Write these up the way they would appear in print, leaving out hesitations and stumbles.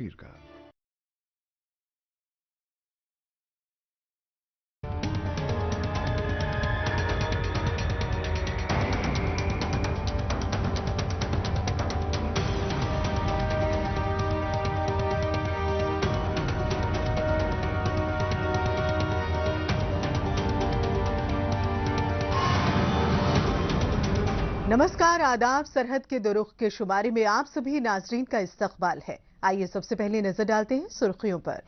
कश्मीर का। नमस्कार, आदाब। सरहद के दुरुख के शुमारे में आप सभी नाजरीन का इस्तकबाल है। आइए सबसे पहले नजर डालते हैं सुर्खियों पर।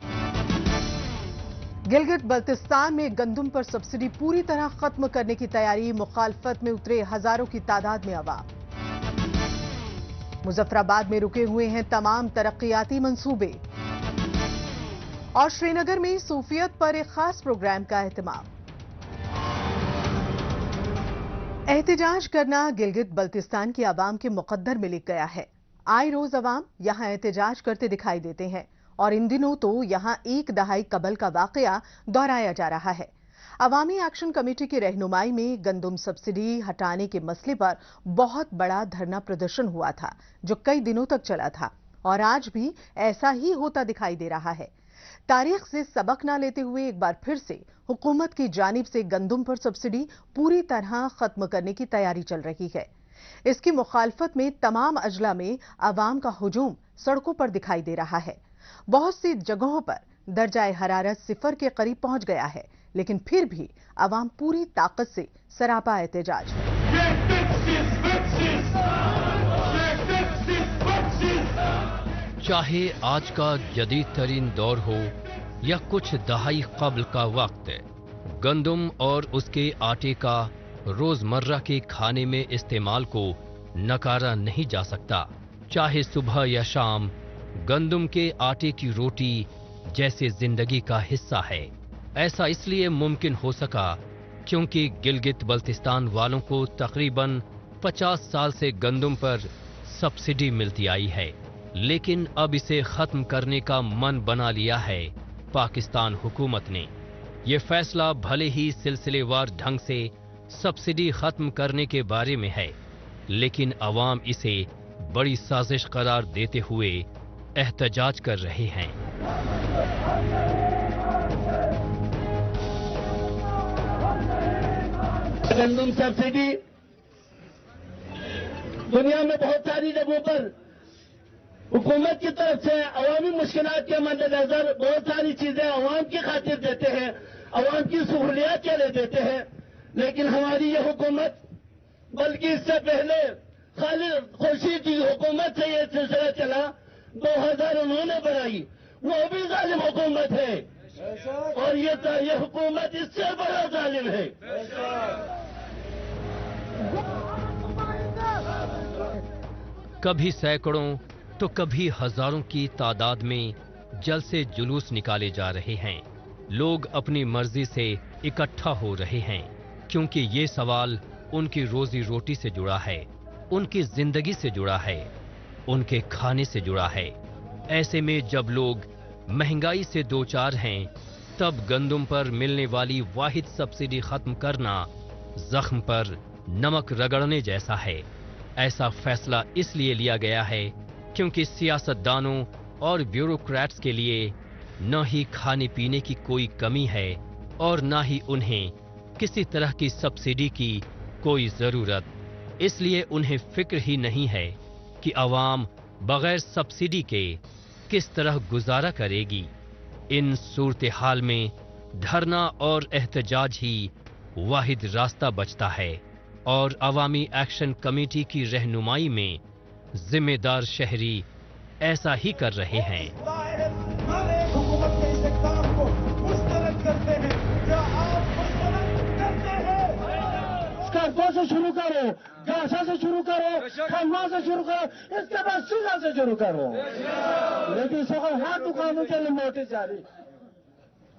गिलगित बल्तिस्तान में गंदम पर सब्सिडी पूरी तरह खत्म करने की तैयारी, मुखालफत में उतरे हजारों की तादाद में अवाम। मुजफ्फराबाद में रुके हुए हैं तमाम तरक्कियाती मंसूबे। और श्रीनगर में सूफियत पर एक खास प्रोग्राम का एहतमाम। एहतजाज करना गिलगित बल्तिस्तान की आवाम के मुकद्दर में लिख गया है। आए रोज अवाम यहां एहतजाज करते दिखाई देते हैं और इन दिनों तो यहां एक दहाई कबल का वाकया दोहराया जा रहा है। अवामी एक्शन कमेटी की रहनुमाई में गंदम सब्सिडी हटाने के मसले पर बहुत बड़ा धरना प्रदर्शन हुआ था, जो कई दिनों तक चला था और आज भी ऐसा ही होता दिखाई दे रहा है। तारीख से सबक ना लेते हुए एक बार फिर से हुकूमत की जानिब से गंदम पर सब्सिडी पूरी तरह खत्म करने की तैयारी चल रही है। इसकी मुखालफत में तमाम अजला में अवाम का हुजूम सड़कों पर दिखाई दे रहा है। बहुत सी जगहों पर दर्जाए हरारत सिफर के करीब पहुंच गया है, लेकिन फिर भी अवाम पूरी ताकत से सरापा एहतजाज है। चाहे आज का जदीद तरीन दौर हो या कुछ दहाई कबल का वक्त, गंदम और उसके आटे का रोजमर्रा के खाने में इस्तेमाल को नकारा नहीं जा सकता। चाहे सुबह या शाम, गंदम के आटे की रोटी जैसे जिंदगी का हिस्सा है। ऐसा इसलिए मुमकिन हो सका क्योंकि गिलगित बल्तिस्तान वालों को तकरीबन 50 साल से गंदम पर सब्सिडी मिलती आई है, लेकिन अब इसे खत्म करने का मन बना लिया है पाकिस्तान हुकूमत ने। ये फैसला भले ही सिलसिलेवार ढंग से सब्सिडी खत्म करने के बारे में है, लेकिन अवाम इसे बड़ी साजिश करार देते हुए एहतजाज कर रहे हैं। गंदम सब्सिडी दुनिया में बहुत सारी जगहों पर हुकूमत की तरफ से अवामी मुश्किलात के मद्देनजर बहुत सारी चीजें अवाम की खातिर देते हैं, अवाम की सहूलियात के लिए देते हैं, लेकिन हमारी ये हुकूमत, बल्कि इससे पहले खालिद खुर्शीद की हुकूमत से ये सिलसिला चला, 2000 उन्होंने बनाई, वो भी जालिम हुकूमत है और ये हुकूमत इससे बड़ा जालिम है। कभी सैकड़ों तो कभी हजारों की तादाद में जलसे जुलूस निकाले जा रहे हैं। लोग अपनी मर्जी से इकट्ठा हो रहे हैं क्योंकि ये सवाल उनकी रोजी रोटी से जुड़ा है, उनकी जिंदगी से जुड़ा है, उनके खाने से जुड़ा है। ऐसे में जब लोग महंगाई से दो चार हैं, तब गंदम पर मिलने वाली वाहिद सब्सिडी खत्म करना जख्म पर नमक रगड़ने जैसा है। ऐसा फैसला इसलिए लिया गया है क्योंकि सियासतदानों और ब्यूरोक्रेट्स के लिए न ही खाने पीने की कोई कमी है और न ही उन्हें किसी तरह की सब्सिडी की कोई जरूरत। इसलिए उन्हें फिक्र ही नहीं है कि अवाम बगैर सब्सिडी के किस तरह गुजारा करेगी। इन सूरत हाल में धरना और एहतजाज ही वाहिद रास्ता बचता है और अवामी एक्शन कमेटी की रहनुमाई में जिम्मेदार शहरी ऐसा ही कर रहे हैं। स्कर्फों से शुरू करो, गासा से शुरू करो, खम्मा से शुरू करो, इसके बाद सीधा से शुरू करो। लेकिन सौ हाथ दुकानों के लिए नोटिस जारी,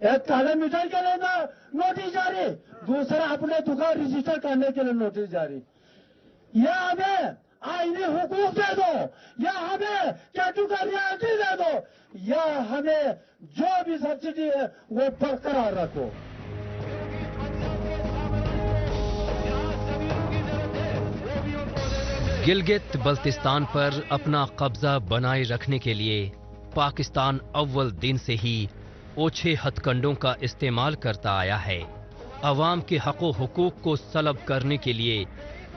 एक काले मीटर के लिए नोटिस जारी, दूसरा अपने दुकान रजिस्टर करने के लिए नोटिस जारी। यह हमें आईनी हुकूक दे दो, या हमें कैटेगरी दे दो, या हमें जो भी सब्सिडी है वो बरकरार रखो। गिलगित बल्तिस्तान पर अपना कब्जा बनाए रखने के लिए पाकिस्तान अव्वल दिन से ही ओछे हथकंडों का इस्तेमाल करता आया है। अवाम के हक़ हुकूक को सलब करने के लिए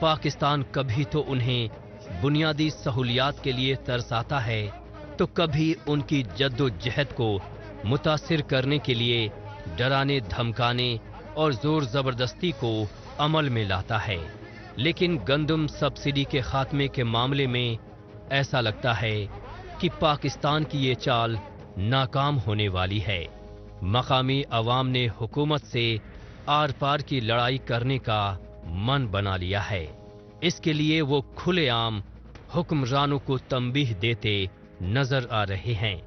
पाकिस्तान कभी तो उन्हें बुनियादी सहूलियात के लिए तरसाता है, तो कभी उनकी जद्दोजहद को मुतासिर करने के लिए डराने धमकाने और जोर जबरदस्ती को अमल में लाता है। लेकिन गंदम सब्सिडी के खात्मे के मामले में ऐसा लगता है कि पाकिस्तान की ये चाल नाकाम होने वाली है। मकामी अवाम ने हुकूमत से आर पार की लड़ाई करने का मन बना लिया है। इसके लिए वो खुलेआम हुक्मरानों को तंबीह देते नजर आ रहे हैं।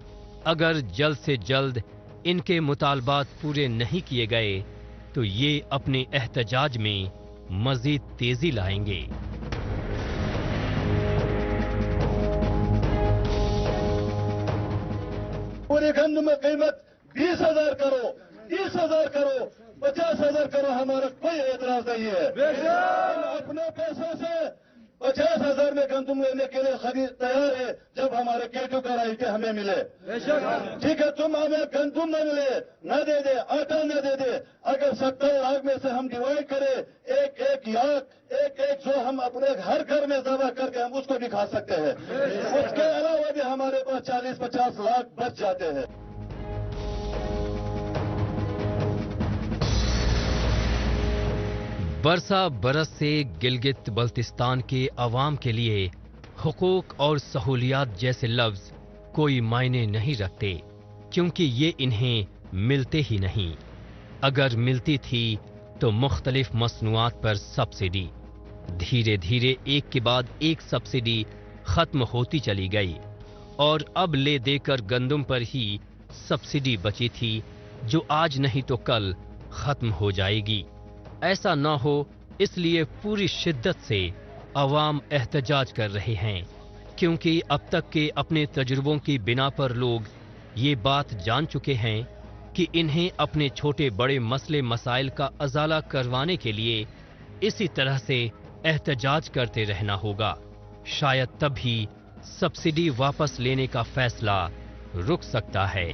अगर जल्द से जल्द इनके मुतालबात पूरे नहीं किए गए तो ये अपने एहतजाज में मजीद तेजी लाएंगे। पूरे गंदम में कीमत 20,000 करो, 30,000 करो, 50,000 करो, हमारा कोई एतराज नहीं है। हम अपने पैसों से 50,000 में गंदम लेने के लिए खरीद तैयार है, जब हमारे केटू का राइट हमें मिले। ठीक है, तुम हमें गंदम न मिले, न दे दे, आटा न दे दे, अगर 70 लाख में से हम डिवाइड करें, एक लाख, एक जो हम अपने हर घर में जमा करके हम उसको भी खा सकते हैं। उसके अलावा भी हमारे पास 40-50 लाख बच जाते हैं। बरसा बरस से गिलगित बल्तिस्तान के अवाम के लिए हुकूक और सहूलियात जैसे लफ्ज कोई मायने नहीं रखते, क्योंकि ये इन्हें मिलते ही नहीं। अगर मिलती थी तो मुख्तलिफ मसनूआत पर सब्सिडी। धीरे धीरे एक के बाद एक सब्सिडी खत्म होती चली गई और अब ले देकर गंदम पर ही सब्सिडी बची थी, जो आज नहीं तो कल खत्म हो जाएगी। ऐसा ना हो, इसलिए पूरी शिद्दत से अवाम एहतजाज कर रहे हैं, क्योंकि अब तक के अपने तजुर्बों की बिना पर लोग ये बात जान चुके हैं कि इन्हें अपने छोटे बड़े मसले मसाइल का अजाला करवाने के लिए इसी तरह से एहतजाज करते रहना होगा। शायद तभी सब्सिडी वापस लेने का फैसला रुक सकता है।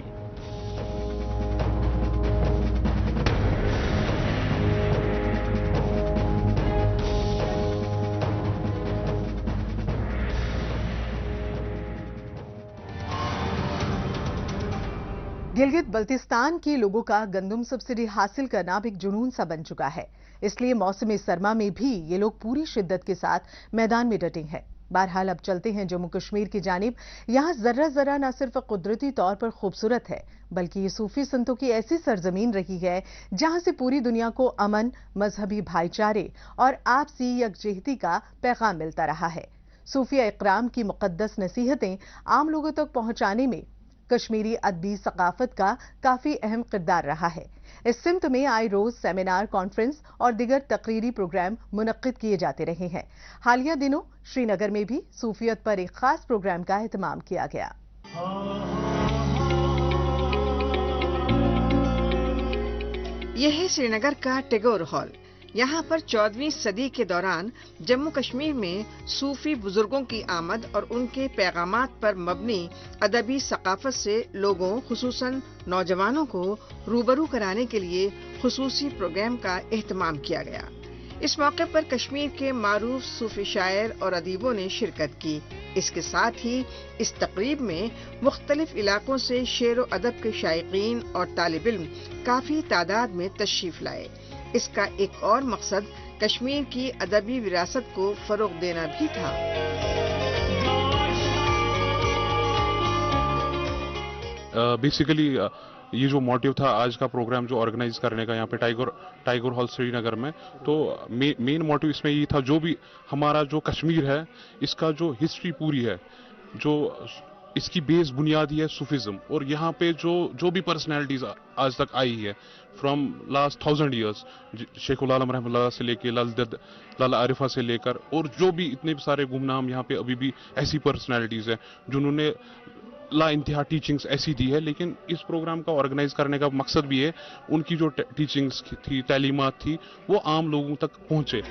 गिलगित बल्तिस्तान के लोगों का गंदम सब्सिडी हासिल करना अब एक जुनून सा बन चुका है। इसलिए मौसम सरमा में भी ये लोग पूरी शिद्दत के साथ मैदान में डटे हैं। बहरहाल अब चलते हैं जम्मू कश्मीर की जानिब। यहाँ जर्रा जर्रा न सिर्फ कुदरती तौर पर खूबसूरत है, बल्कि ये सूफी संतों की ऐसी सरजमीन रही है जहाँ से पूरी दुनिया को अमन, मजहबी भाईचारे और आपसी यकजहती का पैगाम मिलता रहा है। सूफिया इकराम की मुकद्दस नसीहतें आम लोगों तक पहुंचाने में कश्मीरी अदबी सकाफत का काफी अहम किरदार रहा है। इस सिमत में आए रोज सेमिनार, कॉन्फ्रेंस और दिगर तकरीरी प्रोग्राम मुनक्किद किए जाते रहे हैं। हालिया दिनों श्रीनगर में भी सूफियत पर एक खास प्रोग्राम का एहतमाम किया गया। यह है श्रीनगर का टैगोर हॉल। यहाँ पर 14वीं सदी के दौरान जम्मू कश्मीर में सूफी बुजुर्गों की आमद और उनके पैगामात पर मबनी अदबी सकाफत से लोगों, खुसूसन नौजवानों को रूबरू कराने के लिए खुसूसी प्रोग्राम का एहतमाम किया गया। इस मौके पर कश्मीर के मारूफ सूफी शायर और अदीबों ने शिरकत की। इसके साथ ही इस तकरीब में मुख्तलिफ इलाकों से शेर व अदब के शायकीन और तालिब इल्म काफी तादाद में तशरीफ लाए। इसका एक और मकसद कश्मीर की अदबी विरासत को फरोग देना भी था। बेसिकली ये जो मोटिव था आज का प्रोग्राम जो ऑर्गेनाइज करने का यहाँ पे टाइगर हॉल श्रीनगर में, तो मेन मोटिव इसमें ये था, जो भी हमारा जो कश्मीर है इसका जो हिस्ट्री पूरी है, जो इसकी बेस बुनियादी है सूफिज्म, और यहाँ पे जो भी पर्सनैलिटीज आज तक आई है फ्रॉम लास्ट 1000 ईयर्स, शेखुल आलम रहमतुल्लाह से लेके लाला आरिफा से लेकर, और जो भी इतने सारे गुमनाम यहाँ पे अभी भी ऐसी पर्सनैलिटीज है जिन्होंने ला इंतहा टीचिंग्स ऐसी दी है। लेकिन इस प्रोग्राम का ऑर्गेनाइज करने का मकसद भी है उनकी जो टीचिंग्स थी, तालीमात थी, वो आम लोगों तक पहुंचे।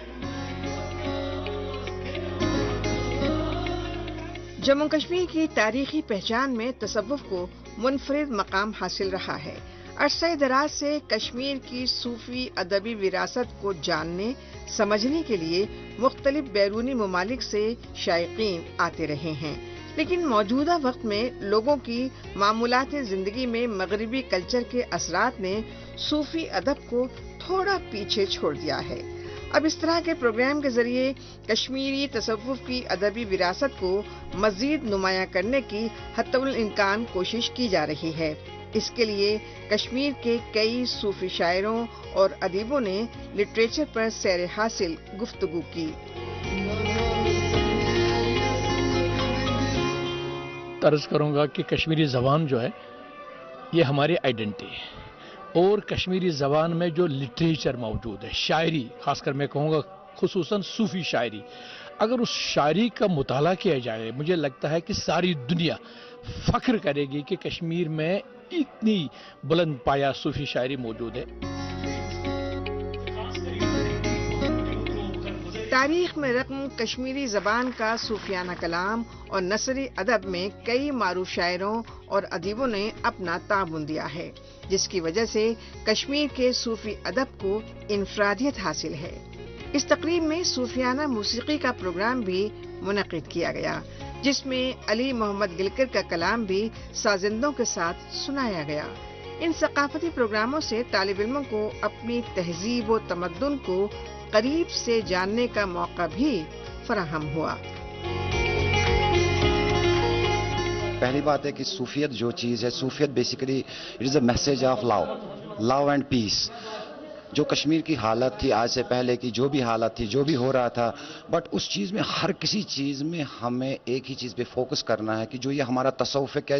जम्मू कश्मीर की तारीखी पहचान में तसव्वुफ को मुनफरिद मकाम हासिल रहा है। अरसा दराज से कश्मीर की सूफी अदबी विरासत को जानने समझने के लिए मुख्तलिफ बैरूनी ममालिक से शायकीन आते रहे हैं, लेकिन मौजूदा वक्त में लोगों की मामूलात जिंदगी में मगरबी कल्चर के असरात ने सूफी अदब को थोड़ा पीछे छोड़ दिया है। अब इस तरह के प्रोग्राम के जरिए कश्मीरी तसव्वुफ की अदबी विरासत को मजीद नुमायां करने की हत्तुल इम्कान कोशिश की जा रही है। इसके लिए कश्मीर के कई सूफी शायरों और अदीबों ने लिटरेचर पर सैर हासिल गुफ्तगू की। अर्ज करूंगा कि कश्मीरी ज़बान जो है ये हमारी आइडेंटिटी है, और कश्मीरी ज़बान में जो लिटरेचर मौजूद है, शायरी, खासकर मैं कहूँगा खुसूसन सूफ़ी शायरी, अगर उस शायरी का मुताला किया जाए, मुझे लगता है कि सारी दुनिया फ़ख्र करेगी कि कश्मीर में इतनी बुलंद पाया सूफ़ी शायरी मौजूद है। तारीख में रकम कश्मीरी ज़बान का सूफियाना कलाम और नसरी अदब में कई मारूफ शायरों और अदीबों ने अपना ताबुन दिया है, जिसकी वजह से कश्मीर के सूफी अदब को इनफरादियत हासिल है। इस तकरीब में सूफियाना मूसीकी का प्रोग्राम भी मुनक़िद किया गया, जिसमें अली मोहम्मद गिलकर का कलाम भी साजिंदों के साथ सुनाया गया। इन सकाफती प्रोग्रामों से तालिब इल्मों को अपनी तहजीब व तमद्दुन को करीब से जानने का मौका भी फराहम हुआ। पहली बात है कि सूफियत जो चीज़ है, सूफियत basically it is a message of love and peace. जो कश्मीर की हालत थी आज से पहले की, जो भी हालत थी, जो भी हो रहा था, बट उस चीज़ में हर किसी चीज़ में हमें एक ही चीज़ पे फोकस करना है कि जो ये हमारा तसव्वुफ है, क्या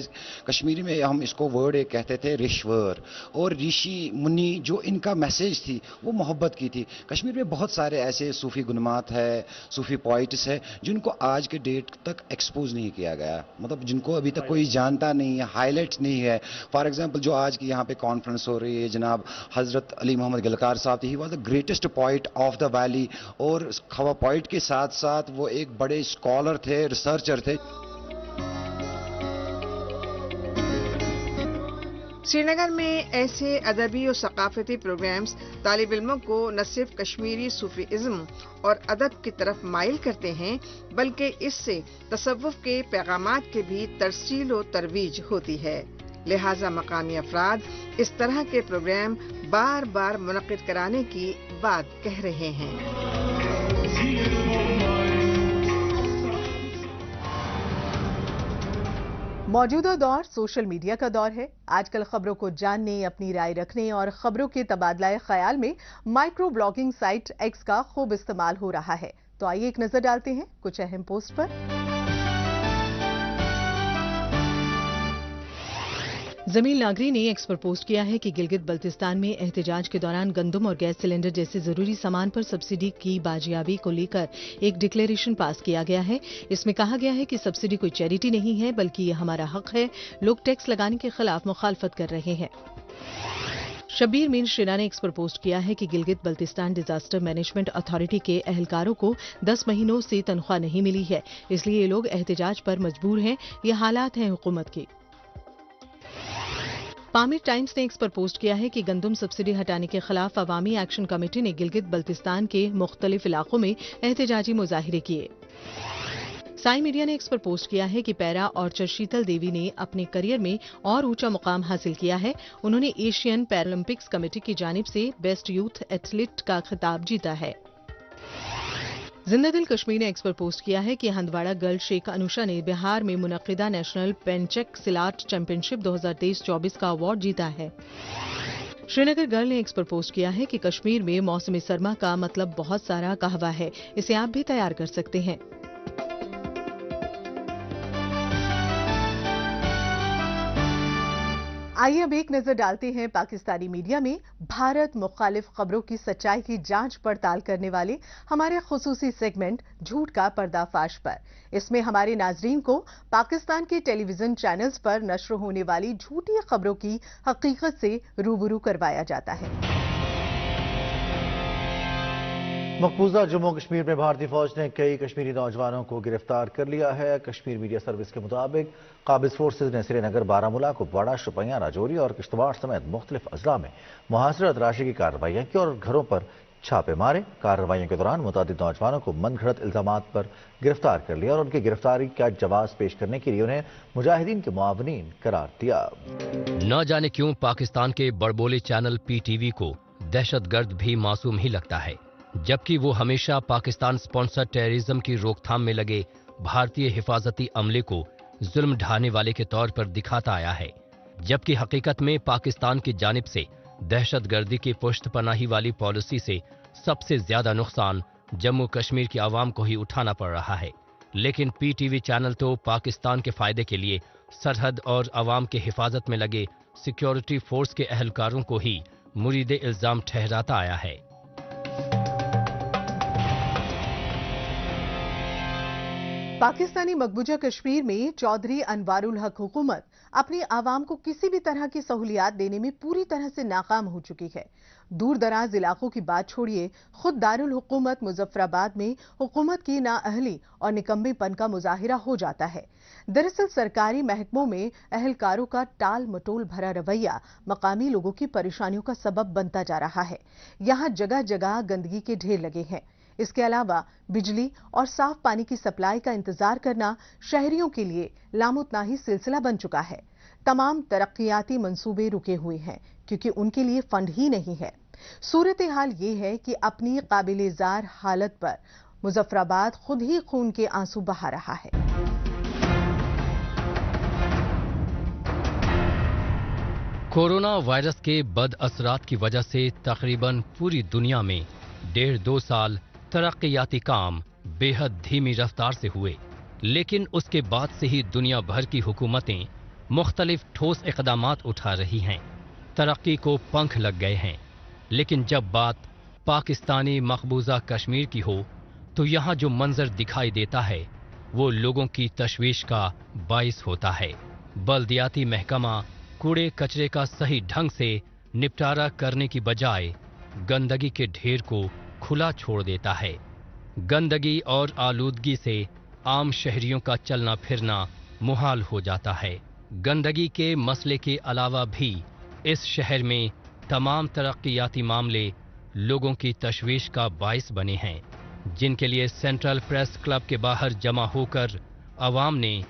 कश्मीरी में हम इसको वर्ड एक कहते थे रिश्वर, और ऋषि मुनि जो इनका मैसेज थी वो मोहब्बत की थी। कश्मीर में बहुत सारे ऐसे सूफ़ी गुनमात है, सूफ़ी पोइट्स है जिनको आज के डेट तक एक्सपोज नहीं किया गया, मतलब जिनको अभी तक कोई जानता नहीं है, हाईलाइट नहीं है। फॉर एग्जाम्पल जो आज की यहाँ पे कॉन्फ्रेंस हो रही है, जनाब हजरत अली मोहम्मद गिलकार साहब थे, he was the greatest poet of the valley, और खवा पोइट के साथ साथ वो एक बड़े स्कॉलर थे, रिसर्चर थे। श्रीनगर में ऐसे अदबी और सकाफती प्रोग्राम्स तालिब इल्मों को न सिर्फ कश्मीरी सूफीइज्म और अदब की तरफ माइल करते हैं, बल्कि इससे तसव्वुफ के पैगामात के भी तरसील और तरवीज होती है। लिहाजा मकामी अफराद इस तरह के प्रोग्राम बार बार मुनक़िद कराने की बात कह रहे हैं। मौजूदा दौर सोशल मीडिया का दौर है। आजकल खबरों को जानने, अपनी राय रखने और खबरों के तबादला ख्याल में माइक्रो ब्लॉगिंग साइट एक्स का खूब इस्तेमाल हो रहा है। तो आइए एक नजर डालते हैं कुछ अहम पोस्ट पर। जमील नागरी ने एक्स पर पोस्ट किया है कि गिलगित बल्तिस्तान में एहतजाज के दौरान गंदम और गैस सिलेंडर जैसे जरूरी सामान पर सब्सिडी की बाजियाबी को लेकर एक डिक्लेरेशन पास किया गया है। इसमें कहा गया है कि सब्सिडी कोई चैरिटी नहीं है, बल्कि ये हमारा हक है। लोग टैक्स लगाने के खिलाफ मुखालफत कर रहे हैं। शब्बीर मीर शिना ने एक्स पर पोस्ट किया है कि Gilgit Baltistan disaster management authority के एहलकारों को 10 महीनों से तनख्वाह नहीं मिली है, इसलिए ये लोग एहतजाज पर मजबूर हैं। ये हालात हैं हुकूमत के। पामिर टाइम्स ने एक्स पर पोस्ट किया है कि गंदम सब्सिडी हटाने के खिलाफ अवामी एक्शन कमेटी ने गिलगित बल्तिस्तान के मुख्तलिफ इलाकों में एहतजाजी मुजाहिरे किए। साई मीडिया ने एक्स पर पोस्ट किया है कि पैरा ऑर्चर शीतल देवी ने अपने करियर में और ऊंचा मुकाम हासिल किया है। उन्होंने एशियन पैरालंपिक्स कमेटी की जानिब से बेस्ट यूथ एथलीट का खिताब जीता है। जिंदादिल कश्मीर ने एक्स पर पोस्ट किया है कि हंदवाड़ा गर्ल शेख अनुषा ने बिहार में मुनक्किदा नेशनल पेंचेक सिलाट चैंपियनशिप 2023-24 का अवार्ड जीता है। श्रीनगर गर्ल ने एक्स पर पोस्ट किया है कि कश्मीर में मौसम सरमा का मतलब बहुत सारा कहवा है, इसे आप भी तैयार कर सकते हैं। आइए अब एक नजर डालते हैं पाकिस्तानी मीडिया में भारत मुखालिफ खबरों की सच्चाई की जांच पड़ताल करने वाले हमारे खुसूसी सेगमेंट झूठ का पर्दाफाश पर। इसमें हमारे नाजरीन को पाकिस्तान के टेलीविजन चैनल्स पर नश्र होने वाली झूठी खबरों की हकीकत से रूबरू करवाया जाता है। مقبوضہ جموں کشمیر میں بھارتی فوج نے کئی کشمیری نوجوانوں کو گرفتار کر لیا ہے۔ کشمیر میڈیا سروس کے مطابق قابض فورسز نے سری نگر، بارامولہ، کپواڑہ، شوپیاں، راجوری اور کشتواڑ سمیت مختلف اضلاع میں محاصرہ تلاشی کی کارروائیاں کی اور گھروں پر چھاپے مارے۔ کارروائیوں کے دوران متعدد نوجوانوں کو من گھڑت الزامات پر گرفتار کر لیا اور ان کی گرفتاری کا جواز پیش کرنے کے لیے انہیں مجاہدین کے معاونین قرار دیا۔ نہ جانے کیوں پاکستان کے بڑبولے چینل پی ٹی وی کو دہشت گرد بھی معصوم ہی لگتا ہے، جبکہ وہ ہمیشہ پاکستان سپانسر ٹیررزم کی روک تھام میں لگے بھارتی حفاظتی عملے کو ظلم ڈھانے والے کے طور پر دکھاتا آیا ہے، جبکہ حقیقت میں پاکستان کی جانب سے دہشت گردی کی پشت پناہی والی پالیسی سے سب سے زیادہ نقصان جموں کشمیر کی عوام کو ہی اٹھانا پڑ رہا ہے۔ لیکن پی ٹی وی چینل تو پاکستان کے فائدے کے لیے سرحد اور عوام کے حفاظت میں لگے سیکیورٹی فورس کے اہلکاروں کو ہی مرید الزام ٹھہراتا آیا ہے۔ پاکستانی مقبوضہ کشمیر میں چودھری انوار الحق حکومت اپنی عوام کو کسی بھی طرح کی سہولیات دینے میں پوری طرح سے ناکام ہو چکی ہے۔ دور دراز علاقوں کی بات چھوڑیے، خود دارالحکومت مظفر آباد میں حکومت کی نااہلی اور نکمے پن کا مظاہرہ ہو جاتا ہے۔ دراصل سرکاری محکموں میں اہلکاروں کا ٹال مٹول بھرا رویہ مقامی لوگوں کی پریشانیوں کا سبب بنتا جا رہا ہے۔ یہاں جگہ جگہ گندگی کے ڈھیر لگے ہیں۔ اس کے علاوہ بجلی اور صاف پانی کی سپلائی کا انتظار کرنا شہریوں کے لیے لامتناہی سلسلہ بن چکا ہے۔ تمام ترقیاتی منصوبے رکے ہوئے ہیں کیونکہ ان کے لیے فنڈ ہی نہیں ہے۔ صورتحال یہ ہے کہ اپنی قابل زار حالت پر مظفر آباد خود ہی خون کے آنسو بہا رہا ہے۔ کورونا وائرس کے بد اثرات کی وجہ سے تقریباً پوری دنیا میں 1.5-2 سال ترقیاتی کام بے حد دھیمی رفتار سے ہوئے، لیکن اس کے بعد سے ہی دنیا بھر کی حکومتیں مختلف ٹھوس اقدامات اٹھا رہی ہیں، ترقی کو پنکھ لگ گئے ہیں۔ لیکن جب بات پاکستانی مقبوضہ کشمیر کی ہو تو یہاں جو منظر دکھائی دیتا ہے وہ لوگوں کی تشویش کا باعث ہوتا ہے۔ بلدیاتی محکمہ کوڑے کچرے کا صحیح ڈھنگ سے نپٹارہ کرنے کی بجائے گندگی کے ڈھیر کو کھلا چھوڑ دیتا ہے۔ گندگی اور آلودگی سے عام شہریوں کا چلنا پھرنا محال ہو جاتا ہے۔ گندگی کے مسئلے کے علاوہ بھی اس شہر میں تمام ترقیاتی معاملے لوگوں کی تشویش کا باعث بنے ہیں، جن کے لیے سینٹرل پریس کلب کے باہر جمع ہو کر عوام نے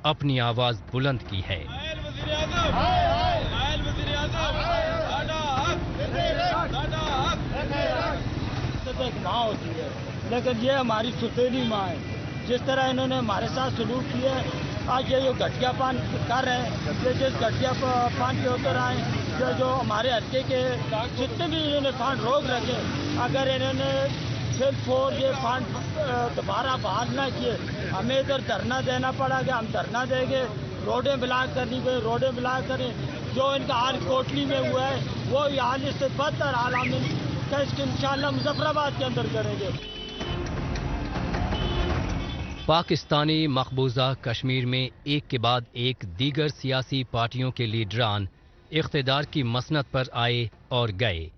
اپنی آواز بلند کی ہے۔ ایک ماں ہوتی ہے، لیکن یہ ہماری ستیلی ماں ہے۔ جس طرح انہوں نے ہمارے ساتھ سلوک کیا ہے، آج یہ جو گٹیا پان کر رہے ہیں، یہ جس گٹیا پان کے اتر آئے، جو ہمارے حلقے کے جتنے بھی انہوں نے فنڈ روک رکھے، اگر انہوں نے پھر فور یہ فنڈ دوبارہ بحال نہ کیے، ہمیں ادھر دھرنا دینا پڑا کہ ہم دھرنا دیں گے، روڈیں بلاک کرنی گئی، روڈیں بلاک کریں۔ جو ان کا حال کوٹلی میں ہوا ہے وہ حال اس سے بدتر حال ہم اس کے انشاءاللہ مظفر آباد کے اندر کریں گے۔ پاکستانی مقبوضہ کشمیر میں ایک کے بعد ایک دیگر سیاسی پارٹیوں کے لیڈران اقتدار کی مسند پر آئے اور گئے،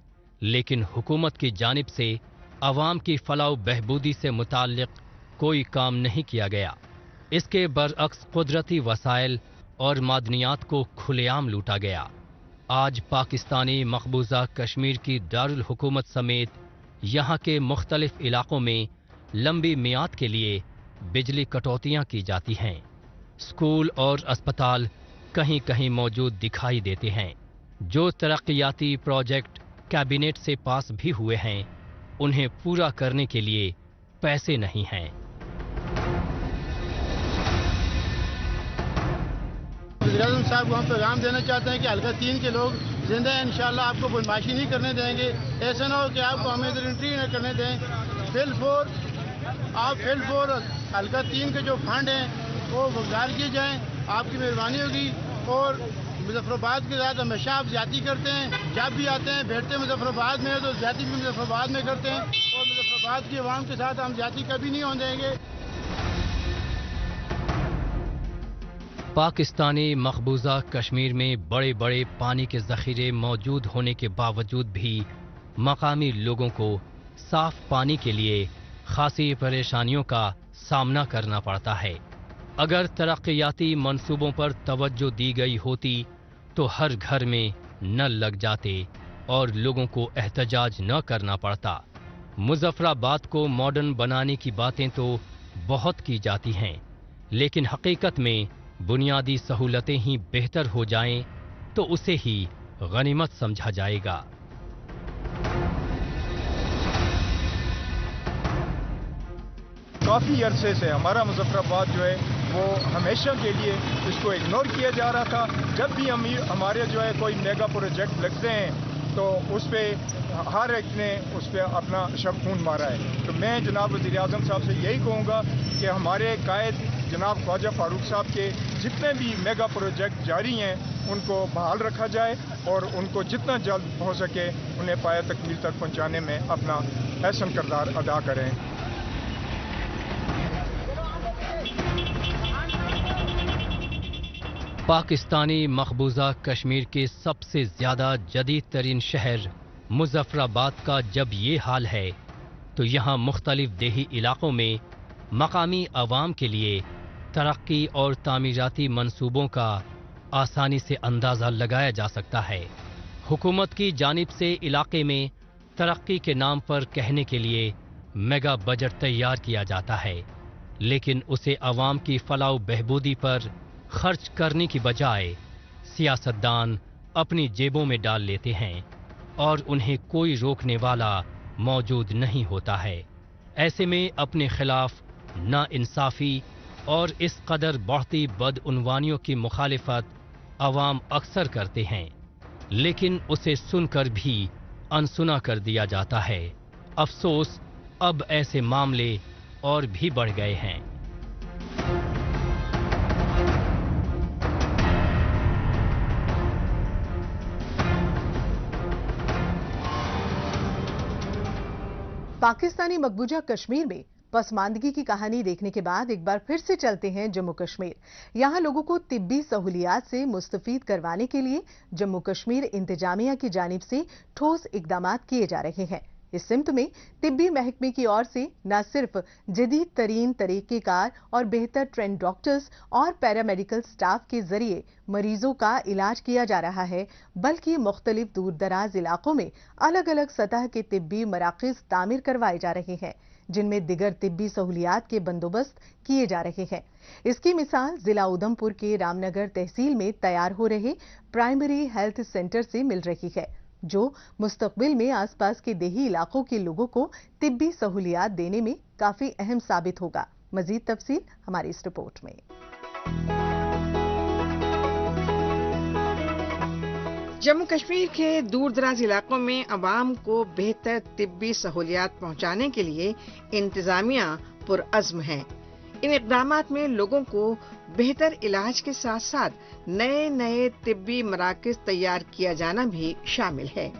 لیکن حکومت کی جانب سے عوام کی فلاح و بہبودی سے متعلق کوئی کام نہیں کیا گیا۔ اس کے برعکس قدرتی وسائل اور معدنیات کو کھلے عام لوٹا گیا۔ آج پاکستانی مقبوضہ کشمیر کی دارالحکومت سمیت یہاں کے مختلف علاقوں میں لمبی میعاد کے لیے بجلی کٹوتیاں کی جاتی ہیں۔ اسکول اور اسپتال کہیں کہیں موجود دکھائی دیتے ہیں۔ جو ترقیاتی پروجیکٹ کابینٹ سے پاس بھی ہوئے ہیں، انہیں پورا کرنے کے لیے پیسے نہیں ہیں۔ وزیراعظم صاحب کو ہم پیغام دینا چاہتے ہیں کہ حلقہ 3 کے لوگ زندہ ہیں، انشاءاللہ آپ کو بدماشی نہیں کرنے دیں گے۔ ایسا نہ ہو کہ آپ کو ہمیں ادھر انٹری نہ کرنے دیں۔ آپ حلقہ 3 کے جو فنڈ ہیں وہ گزار کیے جائیں، آپ کی مہربانی ہوگی۔ اور مظفر آباد کے ساتھ ہمیشہ آپ زیادتی کرتے ہیں، جب بھی آتے ہیں بیٹھتے ہیں مظفر آباد میں تو زیادتی بھی مظفر آباد میں کرتے ہیں، اور مظفر آباد کی عوام کے ساتھ ہم زیادتی کبھی نہیں ہونے دیں گے۔ پاکستانی مقبوضہ کشمیر میں بڑے بڑے پانی کے ذخیرے موجود ہونے کے باوجود بھی مقامی لوگوں کو साफ पानी के लिए खासी परेशानियों का सामना करना पड़ता है। अगर तरक्कियाती मंसूबों पर तवज्जो दी गई होती तो हर घर में नल लग जाते और लोगों को एहतजाज न करना पड़ता। मुजफ्फराबाद को मॉडर्न बनाने की बातें तो बहुत की जाती हैं, लेकिन हकीकत में बुनियादी सहूलतें ही बेहतर हो जाएं तो उसे ही गनीमत समझा जाएगा। काफ़ी अरसे से हमारा मुजफ्फराबाद जो है वो हमेशा के लिए इसको इग्नोर किया जा रहा था। जब भी हमारे जो है कोई मेगा प्रोजेक्ट लगते हैं तो उस पर हर एक ने उस पर अपना शब खून मारा है। तो मैं जनाब वज़ीर आज़म साहब से यही कहूँगा कि हमारे कायद जनाब ख्वाजा फारूक साहब के जितने भी मेगा प्रोजेक्ट जारी हैं उनको बहाल रखा जाए और उनको जितना जल्द हो सके उन्हें पाया तकमील तक पहुँचाने में अपना अहसन किरदार अदा करें। पाकिस्तानी मकबूजा कश्मीर के सबसे ज्यादा जदीद तरीन शहर मुजफ्फराबाद का जब ये हाल है तो यहाँ मुख्तलिफ देही इलाकों में मकामी अवाम के लिए तरक्की और तामीराती मंसूबों का आसानी से अंदाज़ा लगाया जा सकता है। हुकूमत की जानिब से इलाके में तरक्की के नाम पर कहने के लिए मेगा बजट तैयार किया जाता है, लेकिन उसे अवाम की फलाह बहबूदी पर खर्च करने की बजाय सियासतदान अपनी जेबों में डाल लेते हैं और उन्हें कोई रोकने वाला मौजूद नहीं होता है। ऐसे में अपने खिलाफ नाइंसाफी और इस कदर बढ़ती बदउनवानियों की मुखालिफत अवाम अक्सर करते हैं, लेकिन उसे सुनकर भी अनसुना कर दिया जाता है। अफसोस अब ऐसे मामले और भी बढ़ गए हैं। पाकिस्तानी मकबूजा कश्मीर में पसमानदगी की कहानी देखने के बाद एक बार फिर से चलते हैं जम्मू कश्मीर। यहां लोगों को तिब्बी सहूलियात से मुस्तफीद करवाने के लिए जम्मू कश्मीर इंतजामिया की जानिब से ठोस इकदाम किए जा रहे हैं। इस सिमत में तिब्बी महकमे की ओर से न सिर्फ जदीद तरीन तरीक़ेकार और बेहतर ट्रेंड डॉक्टर्स और पैरामेडिकल स्टाफ के जरिए मरीजों का इलाज किया जा रहा है, बल्कि मुख्तलिफ दूर दराज इलाकों में अलग अलग सतह के तिब्बी मराकज़ तामीर करवाए जा रहे हैं, जिनमें दिगर तिब्बी सहूलियात के बंदोबस्त किए जा रहे हैं। इसकी मिसाल जिला उधमपुर के रामनगर तहसील में तैयार हो रहे प्राइमरी हेल्थ सेंटर से मिल रही है, जो मुस्तकबिल में आसपास के देही इलाकों के लोगों को तिब्बी सहूलियात देने में काफी अहम साबित होगा। मजीद तफसील हमारी इस रिपोर्ट में। जम्मू कश्मीर के दूर दराज इलाकों में अवाम को बेहतर तिब्बी सहूलियात पहुंचाने के लिए इंतजामिया पुरअज़्म है। इन इक़दामात में लोगों को बेहतर इलाज के साथ साथ नए नए तिब्बी मराकज़ तैयार किया जाना भी शामिल है।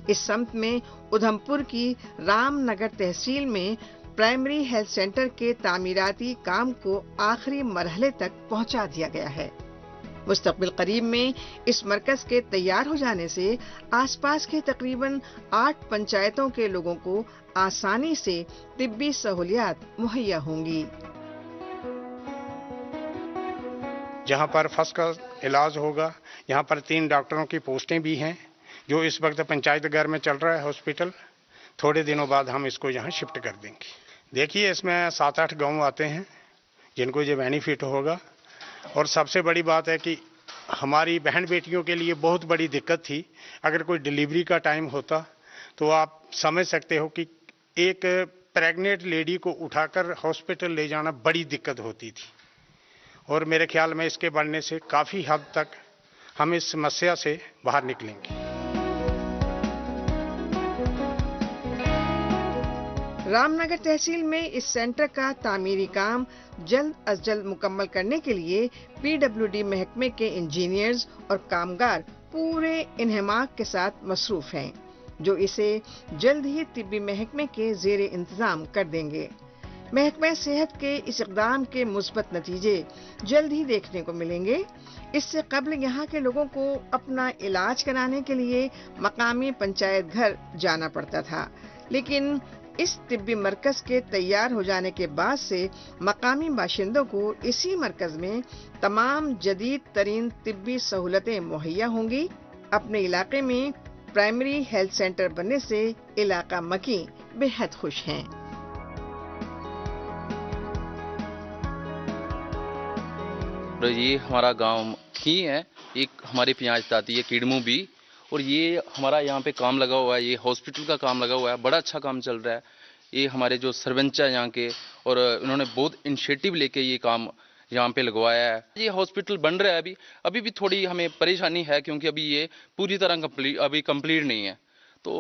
इस सम्त में उधमपुर की रामनगर तहसील में प्राइमरी हेल्थ सेंटर के तामीराती काम को आखिरी मरहले तक पहुंचा दिया गया है। मुस्तकबिल करीब में इस मरकज के तैयार हो जाने से आसपास के तकरीबन 8 पंचायतों के लोगों को आसानी से तिब्बी सहूलियात मुहैया होंगी। जहां पर फर्स्ट क्लास इलाज होगा, यहां पर 3 डॉक्टरों की पोस्टें भी हैं, जो इस वक्त पंचायत घर में चल रहा है हॉस्पिटल। थोड़े दिनों बाद हम इसको यहां शिफ्ट कर देंगे। देखिए, इसमें 7-8 गांव आते हैं जिनको ये बेनिफिट होगा। और सबसे बड़ी बात है कि हमारी बहन बेटियों के लिए बहुत बड़ी दिक्कत थी। अगर कोई डिलीवरी का टाइम होता तो आप समझ सकते हो कि एक प्रेग्नेंट लेडी को उठाकर हॉस्पिटल ले जाना बड़ी दिक्कत होती थी। और मेरे ख्याल में इसके बढ़ने से काफ़ी हद तक हम इस समस्या से बाहर निकलेंगे। रामनगर तहसील में इस सेंटर का तामीरी काम जल्द अज जल्द मुकम्मल करने के लिए PWD महकमे के इंजीनियर्स और कामगार पूरे इन्हमाक के साथ मसरूफ हैं, जो इसे जल्द ही तिब्बी महकमे के ज़ेरे इंतजाम कर देंगे। महकमा सेहत के इस इक़दाम के मुस्बत नतीजे जल्द ही देखने को मिलेंगे। इससे कबल यहाँ के लोगों को अपना इलाज कराने के लिए मकामी पंचायत घर जाना पड़ता था, लेकिन इस तिब्बी मरकज के तैयार हो जाने के बाद से मकामी बाशिंदों को इसी मरकज में तमाम जदीद तरीन तिब्बी सहूलतें मुहैया होंगी। अपने इलाके में प्राइमरी हेल्थ सेंटर बनने से इलाका मकी बेहद खुश हैं। तो ये हमारा गांव ही है, एक हमारी पियाज ताती है कीड़मू भी, और ये हमारा यहाँ पे काम लगा हुआ है, ये हॉस्पिटल का काम लगा हुआ है, बड़ा अच्छा काम चल रहा है। ये हमारे जो सरपंच है यहाँ के, और इन्होंने बहुत इनिशिएटिव लेके ये काम यहाँ पे लगवाया है। ये हॉस्पिटल बन रहा है, अभी भी थोड़ी हमें परेशानी है क्योंकि अभी ये पूरी तरह कंप्लीट नहीं है। तो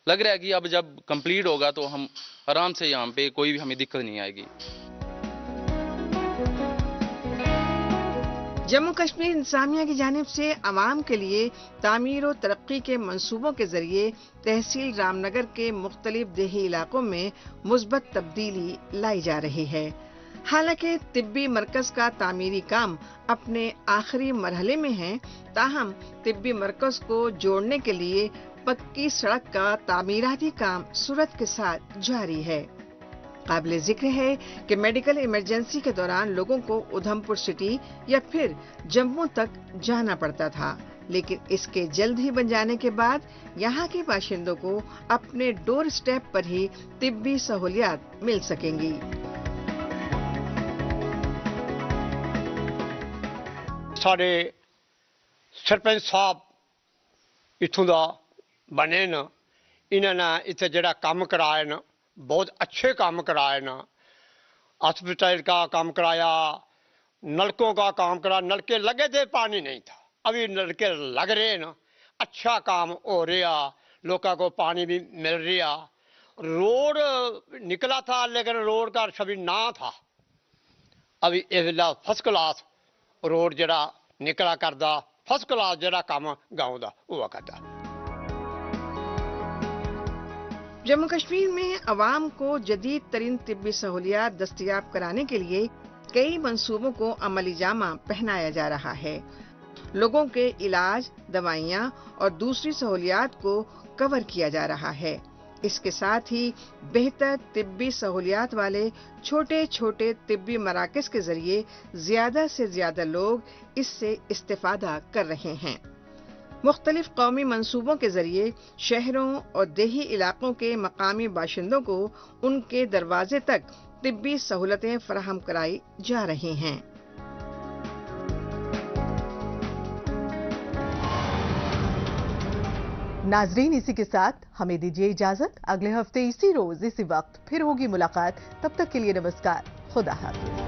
लग रहा है कि अब जब कंप्लीट होगा तो हम आराम से यहाँ पे कोई भी हमें दिक्कत नहीं आएगी। जम्मू कश्मीर इंतजामिया की जानिब से अवाम के लिए तामीर और तरक्की के मंसूबों के जरिए तहसील रामनगर के मुख्तलिफ देही इलाकों में मुस्बत तब्दीली लाई जा रही है। हालांकि तिब्बी मरकज का तामीरी काम अपने आखिरी मरहले में है, ताहम तिब्बी मरकज को जोड़ने के लिए पक्की सड़क का तामीराती काम सूरत के साथ जारी है। काबिले जिक्र है कि मेडिकल इमरजेंसी के दौरान लोगों को उधमपुर सिटी या फिर जम्मू तक जाना पड़ता था, लेकिन इसके जल्द ही बन जाने के बाद यहाँ के बाशिंदों को अपने डोर स्टेप पर ही तिब्बी सहूलियात मिल सकेंगी। साढ़े सरपंच साहब इथों दा बने न, इन्होंने इतने जड़ा काम कराए न, बहुत अच्छे काम कराए न। हॉस्पिटल का काम कराया, नलकों का काम कराया। नलके लगे थे, पानी नहीं था, अभी नलके लग रहे न। अच्छा काम हो रहा, लोगों को पानी भी मिल रहा। रोड निकला था लेकिन रोड का सभी ना था, अभी इस फर्स्ट क्लास रोड जरा निकला करदा, फर्स्ट क्लास जरा काम गाँव का हुआ करता। जम्मू कश्मीर में अवाम को जदीद तरीन तिब्बी सहूलियात दस्तयाब कराने के लिए कई मंसूबों को अमली जामा पहनाया जा रहा है। लोगों के इलाज, दवाइयाँ और दूसरी सहूलियात को कवर किया जा रहा है। इसके साथ ही बेहतर तिब्बी सहूलियात वाले छोटे छोटे तिब्बी मराकज़ के जरिए ज्यादा से ज्यादा लोग इससे इस्तेफादा कर रहे हैं। मुख्तलिफ कौमी मंसूबों के जरिए शहरों और देही इलाकों के मकामी बाशिंदों को उनके दरवाजे तक तिब्बी सहूलतें फराहम कराई जा रही हैं। नाजरीन, इसी के साथ हमें दीजिए इजाजत। अगले हफ्ते इसी रोज इसी वक्त फिर होगी मुलाकात। तब तक के लिए नमस्कार, खुदा हाफिज।